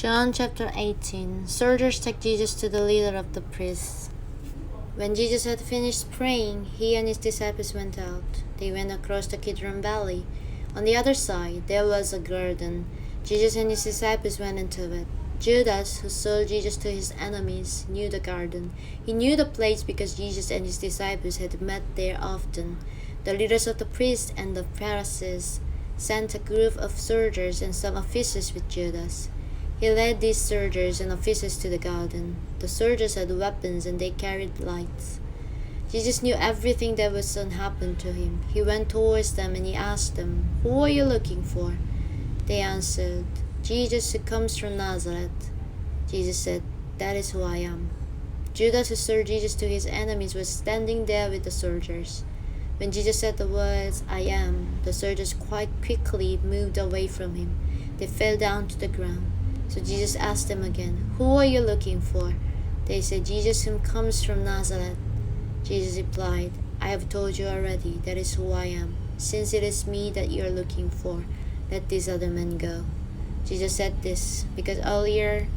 John chapter 18. Soldiers take Jesus to the leader of the priests. When Jesus had finished praying, he and his disciples went out. They went across the Kidron Valley. On the other side, there was a garden. Jesus and his disciples went into it. Judas, who sold Jesus to his enemies, knew the garden. He knew the place because Jesus and his disciples had met there often. The leaders of the priests and the Pharisees sent a group of soldiers and some officers with Judas. He led these soldiers and officers to the garden. The soldiers had weapons and they carried lights. Jesus knew everything that was to happen to him. He went towards them and he asked them, "Who are you looking for?" They answered, "Jesus, who comes from Nazareth." Jesus said, "That is who I am." Judas, who sold Jesus to his enemies, was standing there with the soldiers. When Jesus said the words, "I am," the soldiers quite quickly moved away from him. They fell down to the ground. So Jesus asked them again, "Who are you looking for?" They said, "Jesus, who comes from Nazareth." Jesus replied, "I have told you already, that is who I am. Since it is me that you are looking for, let these other men go." Jesus said this because earlier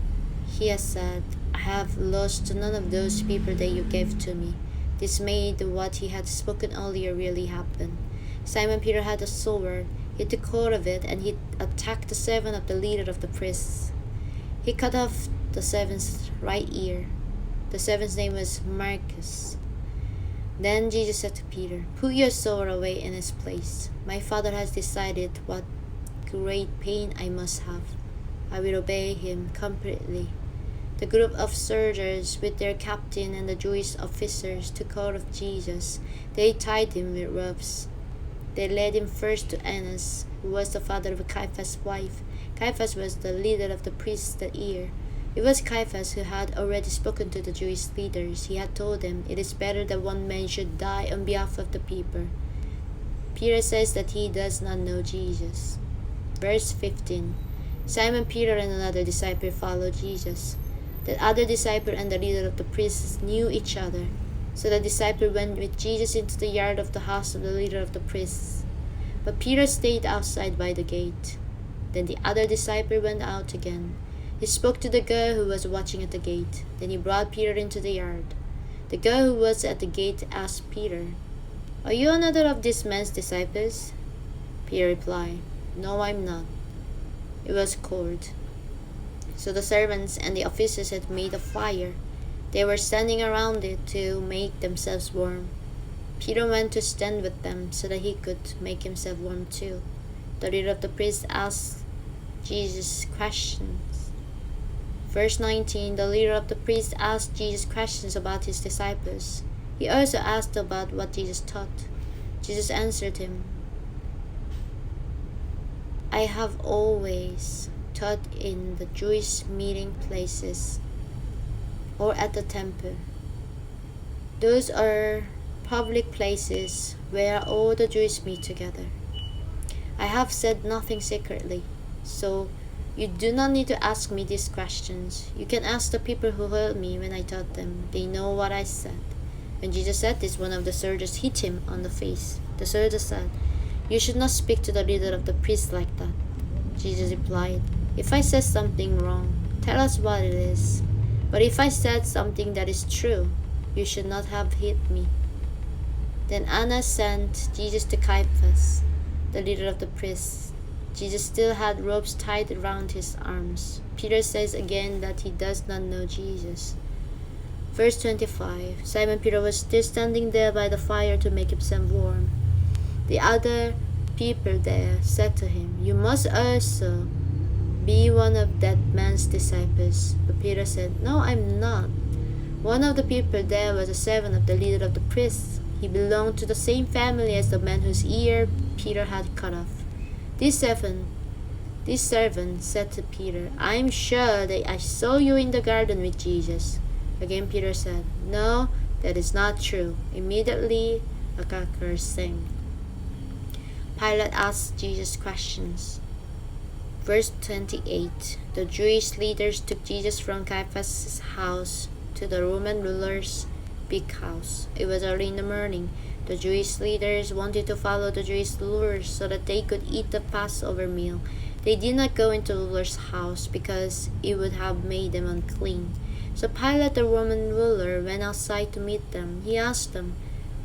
he had said, "I have lost none of those people that you gave to me." This made what he had spoken earlier really happen. Simon Peter had a sword. He took hold of it and he attacked the servant of the leader of the priests. He cut off the servant's right ear. The servant's name was Malchus. Then Jesus said to Peter, "Put your sword away in its place. My Father has decided what great pain I must have. I will obey him completely." The group of soldiers with their captain and the Jewish officers took hold of Jesus. They tied him with ropes. They led him first to Annas, who was the father of Caiaphas' wife. Caiaphas was the leader of the priests that year. It was Caiaphas who had already spoken to the Jewish leaders. He had told them, "It is better that one man should die on behalf of the people." Peter says that he does not know Jesus. Verse 15. Simon Peter and another disciple followed Jesus. The other disciple and the leader of the priests knew each other. So the disciple went with Jesus into the yard of the house of the leader of the priests. But Peter stayed outside by the gate. Then the other disciple went out again. He spoke to the girl who was watching at the gate. Then he brought Peter into the yard. The girl who was at the gate asked Peter, "Are you another of this man's disciples?" Peter replied, "No, I'm not." It was cold. So the servants and the officers had made a fire. They were standing around it to make themselves warm. Peter went to stand with them so that he could make himself warm too. The leader of the priests asked Jesus questions. Verse 19, the leader of the priests asked Jesus questions about his disciples. He also asked about what Jesus taught. Jesus answered him, "I have always taught in the Jewish meeting places or at the temple. Those are public places where all the Jews meet together. I have said nothing secretly, so you do not need to ask me these questions. You can ask the people who heard me when I taught them. They know what I said." When Jesus said this, one of the soldiers hit him on the face. The soldier said, "You should not speak to the leader of the priests like that." Jesus replied, "If I said something wrong, tell us what it is. But if I said something that is true, you should not have hit me." Then Annas sent Jesus to Caiaphas, the leader of the priests. Jesus still had ropes tied around his arms. Peter says again that he does not know Jesus. Verse 25. Simon Peter was still standing there by the fire to make himself warm. The other people there said to him, "You must also be one of that man's disciples." But Peter said, "No, I'm not." One of the people there was a servant of the leader of the priests. He belonged to the same family as the man whose ear Peter had cut off. This servant said to Peter, "I am sure that I saw you in the garden with Jesus." Again Peter said, "No, that is not true." Immediately a cockcrow sang. Pilate asked Jesus questions. Verse 28. The Jewish leaders took Jesus from Caiaphas' house to the Roman ruler's big house. It was early in the morning. The Jewish leaders wanted to follow the Jewish rulers so that they could eat the Passover meal. They did not go into the ruler's house because it would have made them unclean. So Pilate, the Roman ruler, went outside to meet them. He asked them,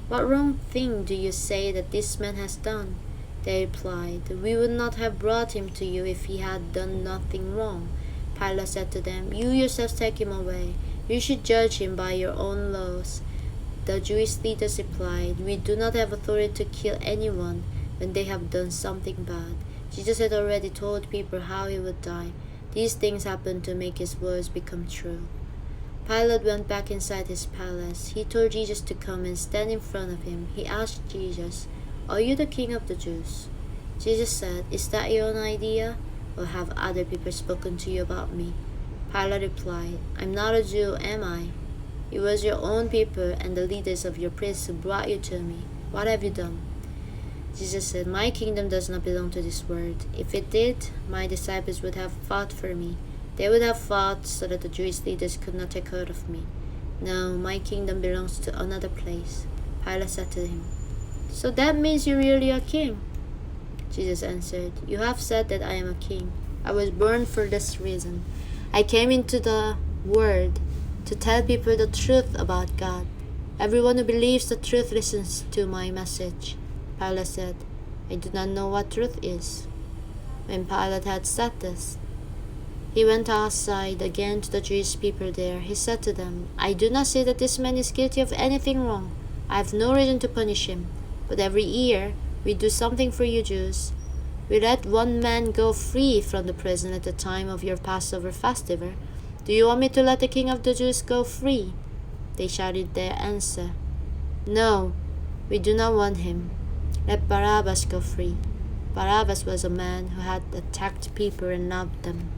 "What wrong thing do you say that this man has done?" They replied, "We would not have brought him to you if he had done nothing wrong." Pilate said to them, "You yourselves take him away. You should judge him by your own laws." The Jewish leaders replied, "We do not have authority to kill anyone when they have done something bad." Jesus had already told people how he would die. These things happened to make his words become true. Pilate went back inside his palace. He told Jesus to come and stand in front of him. He asked Jesus, "Are you the king of the Jews?" Jesus said, "Is that your own idea, or have other people spoken to you about me?" Pilate replied, "I'm not a Jew, am I? It was your own people and the leaders of your priests who brought you to me. What have you done?" Jesus said, "My kingdom does not belong to this world. If it did, my disciples would have fought for me. They would have fought so that the Jewish leaders could not take hold of me. No, my kingdom belongs to another place." Pilate said to him, "So that means you really are king?" Jesus answered, "You have said that I am a king. I was born for this reason. I came into the world to tell people the truth about God. Everyone who believes the truth listens to my message." Pilate said, "I do not know what truth is." When Pilate had said this, he went outside again to the Jewish people there. He said to them, "I do not say that this man is guilty of anything wrong. I have no reason to punish him. But every year we do something for you Jews. We let one man go free from the prison at the time of your Passover festival. Do you want me to let the king of the Jews go free?" They shouted their answer, "No, we do not want him. Let Barabbas go free." Barabbas was a man who had attacked people and robbed them.